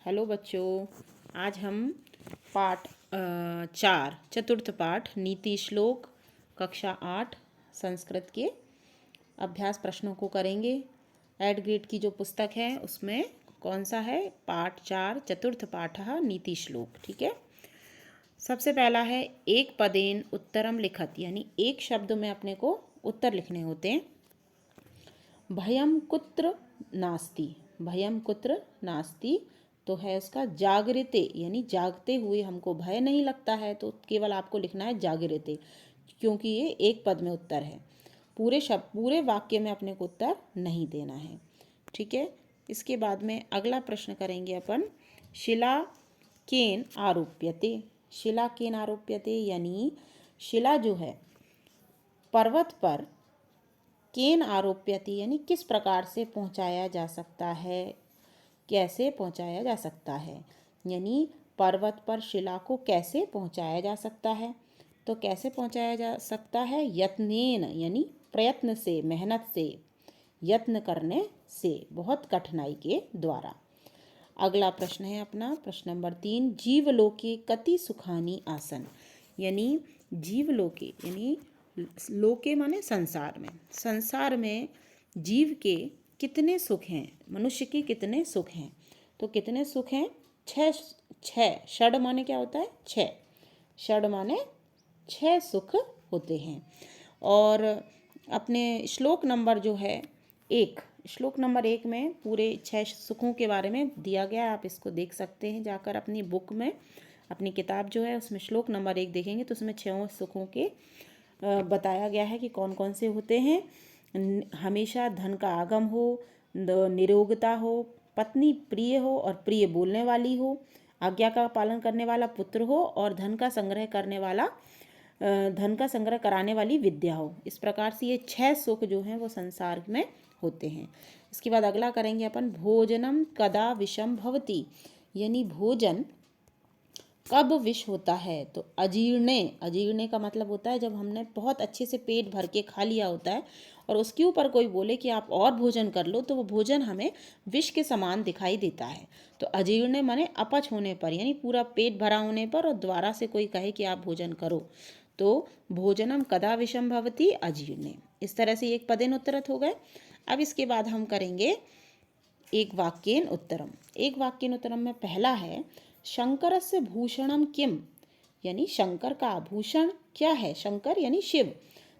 Hello बच्चों, आज हम पाठ 4 चतुर्थ पाठ नीति श्लोक कक्षा 8 संस्कृत के अभ्यास प्रश्नों को करेंगे। एड ग्रेड की जो पुस्तक है उसमें कौन सा है? पाठ 4 चतुर्थ पाठ नीति श्लोक। ठीक है। सबसे पहला है एक पदेन उत्तरम लिखत, यानी एक शब्द में अपने को उत्तर लिखने होते हैं। भयम कुत्र नास्ति, भयम कुत्र नास्ति तो है उसका जागृते, यानी जागते हुए हमको भय नहीं लगता है, तो केवल आपको लिखना है जागृते, क्योंकि ये एक पद में उत्तर है। पूरे वाक्य में अपने को उत्तर नहीं देना है। ठीक है। इसके बाद में अगला प्रश्न करेंगे अपन, शिला केन आरोप्यते। शिला केन आरोप्यते यानी शिला जो है पर्वत पर केन आरोप्यते यानी किस प्रकार से पहुंचाया जा सकता है, कैसे पहुंचाया जा सकता है, यानी पर्वत पर शिला को कैसे पहुंचाया जा सकता है। तो कैसे पहुंचाया जा सकता है? यत्नेन, यानी प्रयत्न से, मेहनत से, यत्न करने से, बहुत कठिनाई के द्वारा। अगला प्रश्न है अपना प्रश्न नंबर 3, जीवलोके कति सुखानी आसन। यानी जीवलोके यानी लोके माने संसार में, संसार में जीव के कितने सुख हैं, मनुष्य के कितने सुख हैं। तो कितने सुख हैं? छः। षड माने क्या होता है? छः। षड माने 6 सुख होते हैं। और अपने श्लोक नंबर जो है 1, श्लोक नंबर 1 में पूरे 6 सुखों के बारे में दिया गया है। आप इसको देख सकते हैं जाकर अपनी बुक में, अपनी किताब जो है उसमें श्लोक नंबर 1 देखेंगे तो उसमें 6 सुखों के बताया गया है कि कौन कौन से होते हैं। हमेशा धन का आगम हो, निरोगता हो, पत्नी प्रिय हो और प्रिय बोलने वाली हो, आज्ञा का पालन करने वाला पुत्र हो और धन का संग्रह कराने वाली विद्या हो। इस प्रकार से ये 6 सुख जो हैं वो संसार में होते हैं। इसके बाद अगला करेंगे अपन, भोजनम कदा विषम भवति, यानी भोजन कब विष होता है। तो अजीर्णे, अजीर्णे का मतलब होता है जब हमने बहुत अच्छे से पेट भर के खा लिया होता है और उसके ऊपर कोई बोले कि आप और भोजन कर लो, तो वो भोजन हमें विष के समान दिखाई देता है। तो अजीर्णे माने अपच होने पर, यानी पूरा पेट भरा होने पर और द्वारा से कोई कहे कि आप भोजन करो, तो भोजनम कदा विषम भवति अजीर्णे। इस तरह से एक पदेन उत्तरत हो गए। अब इसके बाद हम करेंगे एक वाक्येन उत्तरम। एक वाक्येन उत्तरम में पहला है, शंकरस्य भूषणम किम, यानी शंकर का आभूषण क्या है? शंकर यानी शिव।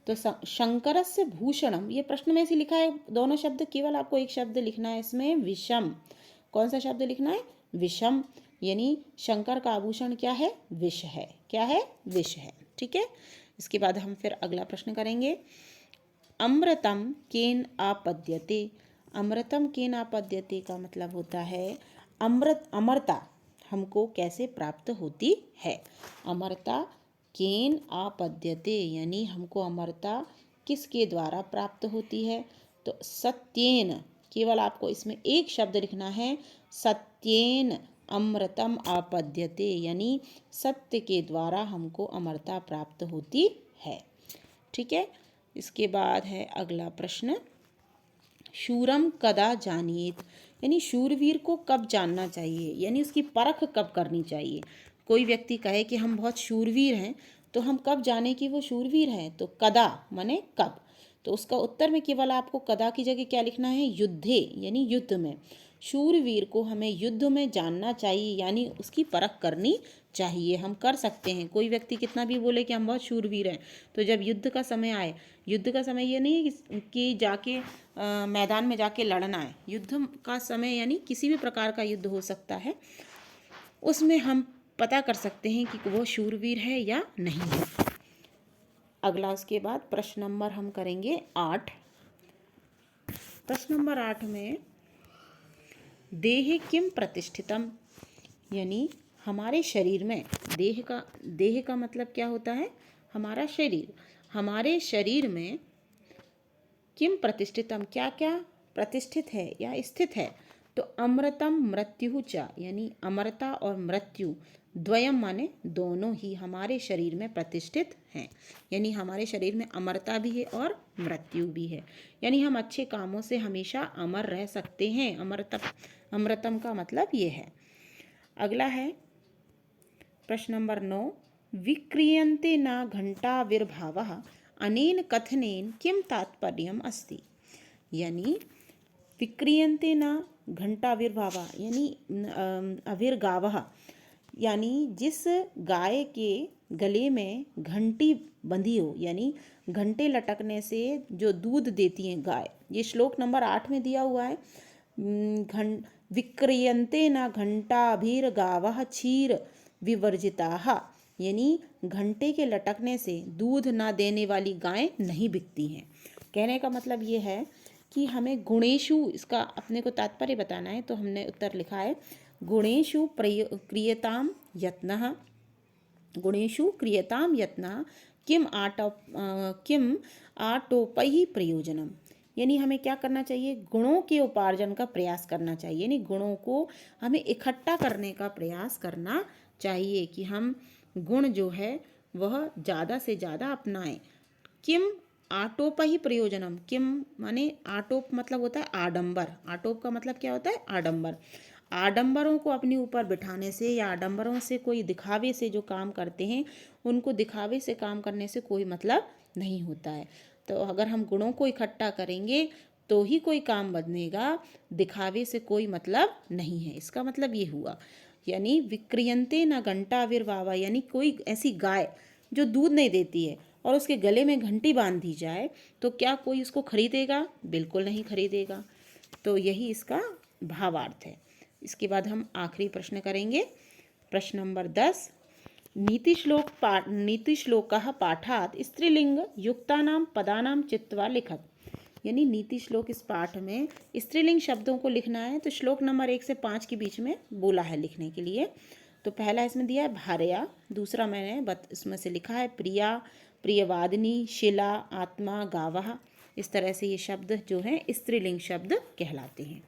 तो शंकरस्य भूषणम, ये प्रश्न में से लिखा है दोनों शब्द, केवल आपको एक शब्द लिखना है इसमें, विषम। कौन सा शब्द लिखना है? विषम, यानी शंकर का आभूषण क्या है? विष है। क्या है? विष है। ठीक है। इसके बाद हम फिर अगला प्रश्न करेंगे, अमृतम केन आपद्यते। अमृतम केन आपद्यते का मतलब होता है अमरता हमको कैसे प्राप्त होती है। अमरता केन आपद्यते यानी हमको अमरता किसके द्वारा प्राप्त होती है। तो सत्येन, केवल आपको इसमें एक शब्द लिखना है, सत्येन अमृतम आपद्यते, यानी सत्य के द्वारा हमको अमरता प्राप्त होती है। ठीक है। इसके बाद है अगला प्रश्न, शूरम कदा जानिएत, यानी शूरवीर को कब जानना चाहिए, यानी उसकी परख कब करनी चाहिए। कोई व्यक्ति कहे कि हम बहुत शूरवीर हैं, तो हम कब जाने कि वो शूरवीर हैं? तो कदा माने कब। तो उसका उत्तर में केवल आपको कदा की जगह क्या लिखना है? युद्धे, यानी युद्ध में। शूरवीर को हमें युद्ध में जानना चाहिए, यानी उसकी परख करनी चाहिए। हम कर सकते हैं, कोई व्यक्ति कितना भी बोले कि हम बहुत शूरवीर हैं, तो जब युद्ध का समय आए, युद्ध का समय ये नहीं है कि जाके मैदान में जाके लड़ना है। युद्ध का समय यानी किसी भी प्रकार का युद्ध हो सकता है, उसमें हम पता कर सकते हैं कि वो शूरवीर है या नहीं है। अगला उसके बाद प्रश्न नंबर हम करेंगे 8। प्रश्न नंबर 8 में, देह किम प्रतिष्ठितम, यानी हमारे शरीर में, देह का मतलब क्या होता है? हमारा शरीर। हमारे शरीर में किम प्रतिष्ठितम, क्या क्या प्रतिष्ठित है या स्थित है। तो अमृतम मृत्यु च, यानी अमरता और मृत्यु द्वयम माने दोनों ही हमारे शरीर में प्रतिष्ठित हैं, यानी हमारे शरीर में अमरता भी है और मृत्यु भी है, यानी हम अच्छे कामों से हमेशा अमर रह सकते हैं। अमृतम का मतलब ये है। अगला है प्रश्न नंबर 9, विक्रियन्ते न घण्टाविर्भावः अनेन कथनेन किं तात्पर्यम् अस्ति। यानी विक्रियन्ते न घण्टाविर्भावः यानी अविर्गावः, यानी जिस गाय के गले में घंटी बंधी हो, यानी घंटे लटकने से जो दूध देती हैं गाय। ये श्लोक नंबर 8 में दिया हुआ है। विक्रियन्ते न घण्टाभिर्गावः क्षीर विवर्जिताः, यानी घंटे के लटकने से दूध ना देने वाली गायें नहीं बिकती हैं। कहने का मतलब ये है कि हमें गुणेषु, इसका अपने को तात्पर्य बताना है, तो हमने उत्तर लिखा है गुणेषु क्रियताम यत्नः, गुणेषु क्रियताम यत्नः किम आटोपैः प्रयोजनम। यानी हमें क्या करना चाहिए, गुणों के उपार्जन का प्रयास करना चाहिए, यानी गुणों को हमें इकट्ठा करने का प्रयास करना चाहिए कि हम गुण जो है वह ज़्यादा से ज़्यादा अपनाएं। किम आटोपैः प्रयोजनम, किम माने आटोप मतलब होता है आडंबर, आटोप का मतलब क्या होता है आडंबर। आडंबरों को अपने ऊपर बिठाने से या आडंबरों से, कोई दिखावे से जो काम करते हैं उनको दिखावे से काम करने से कोई मतलब नहीं होता है। तो अगर हम गुणों को इकट्ठा करेंगे तो ही कोई काम बनेगा, दिखावे से कोई मतलब नहीं है। इसका मतलब ये हुआ, यानी विक्रियन्ते न घण्टाविर्भावः, यानी कोई ऐसी गाय जो दूध नहीं देती है और उसके गले में घंटी बांध दी जाए तो क्या कोई उसको खरीदेगा, बिल्कुल नहीं खरीदेगा। तो यही इसका भावार्थ है। इसके बाद हम आखिरी प्रश्न करेंगे, प्रश्न नंबर 10, नीतिश्लोकः पाठात् स्त्रीलिंग युक्तानां पदानां चित्वा लिखत। यानी नीति श्लोक इस पाठ में स्त्रीलिंग शब्दों को लिखना है। तो श्लोक नंबर 1 से 5 के बीच में बोला है लिखने के लिए। तो पहला इसमें दिया है भार्या, दूसरा मैंने इसमें से लिखा है प्रिया, प्रियवादिनी, शिला, आत्मा, गावः। इस तरह से ये शब्द जो हैं स्त्रीलिंग शब्द कहलाते हैं।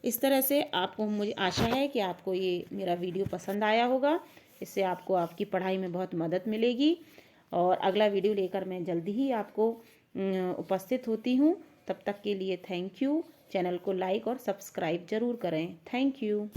इस तरह से आपको, मुझे आशा है कि आपको ये मेरा वीडियो पसंद आया होगा। इससे आपको आपकी पढ़ाई में बहुत मदद मिलेगी और अगला वीडियो लेकर मैं जल्दी ही आपको उपस्थित होती हूँ। तब तक के लिए थैंक यू। चैनल को लाइक और सब्सक्राइब ज़रूर करें। Thank you.